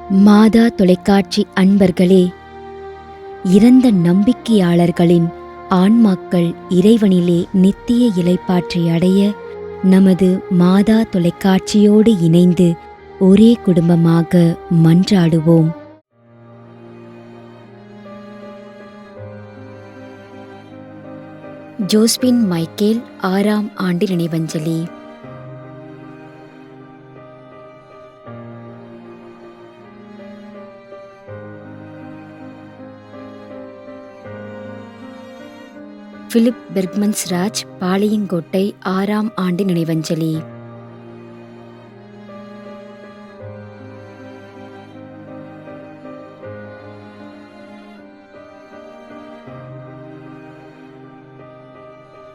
மாதா தொலைக்காட்சி அன்பர்களே, இறந்த நம்பிக்கையாளர்களின் ஆன்மாக்கள் இறைவனிலே நித்திய இளைப்பாற்றி அடைய நமது மாதா தொலைக்காட்சியோடு இணைந்து ஒரே குடும்பமாக மன்றாடுவோம். ஜோஸ்பின் மைக்கேல் 6ஆம் ஆண்டு நினைவஞ்சலி. பிலிப் பெர்க்மன்ஸ் ராஜ், பாளையங்கோட்டை 6ஆம் ஆண்டு நினைவஞ்சலி.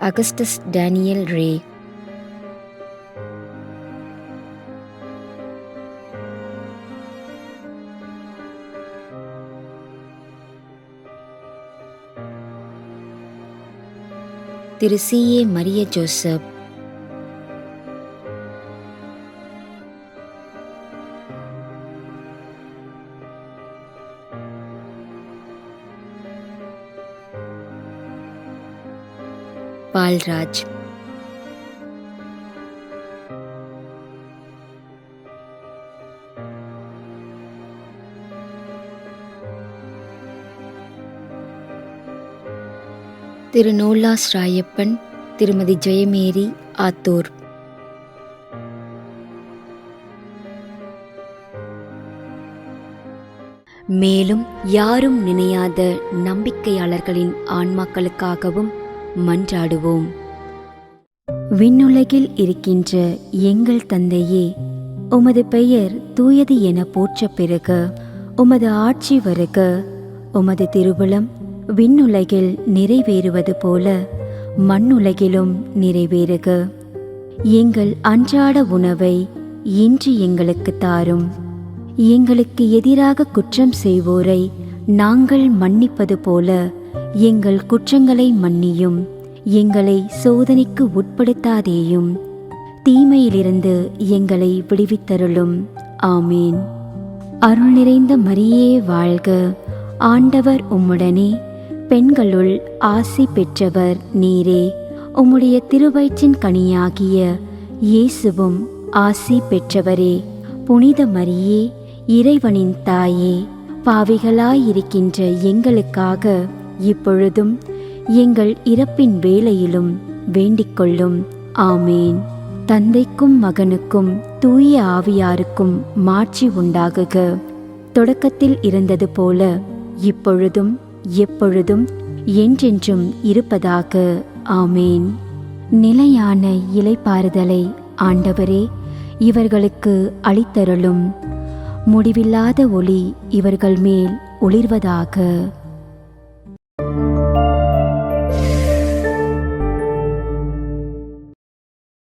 அகஸ்டஸ் டேனியல் ரே. திரு C.A. மரிய ஜோசப். பால்ராஜ். திரு நோலாஸ் ராயப்பன், திருமதி ஜெயமேரி, ஆத்தூர். மேலும் யாரும் நினையாத நம்பிக்கையாளர்களின் ஆன்மாக்களுக்காகவும் மன்றாடுவோம். விண்ணுலகில் இருக்கின்ற எங்கள் தந்தையே, உமது பெயர் தூயது என போற்றப் பெறுக. உமது ஆட்சி வருக. உமது திருவுளம் விண்ணுலகில் நிறைவேறுவது போல மண்ணுலகிலும் நிறைவேறுக. எங்கள் அன்றாட உணவை இன்று எங்களுக்கு தாரும். எங்களுக்கு எதிராக குற்றம் செய்வோரை நாங்கள் மன்னிப்பது போல எங்கள் குற்றங்களை மன்னியும். எங்களை சோதனைக்கு உட்படுத்தாதேயும், தீமையிலிருந்து எங்களை விடுவித்தருளும். ஆமீன். அருள் நிறைந்த மரியே வாழ்க. ஆண்டவர் உம்முடனே, பெண்களுள் ஆசி பெற்றவர் நீரே. உம்முடைய திருவயிற்றின் கனியாகிய இயேசுவும் ஆசி பெற்றவரே. புனித மரியே, இறைவனின் தாயே, பாவிகளாயிருக்கின்ற எங்களுக்காக இப்பொழுதும் எங்கள் இறப்பின் வேளையிலும் வேண்டிக் கொள்ளும். ஆமேன். தந்தைக்கும் மகனுக்கும் தூய ஆவியாருக்கும் மாட்சி உண்டாகுக. தொடக்கத்தில் இருந்தது போல இப்பொழுதும் எப்பொழுதும் என்றென்றும் இருப்பதாக. ஆமேன். நிலையான இளைப்பாறுதலை ஆண்டவரே இவர்களுக்கு அளித்தருளும். முடிவில்லாத ஒளி இவர்கள் மேல் ஒளிர்வதாக.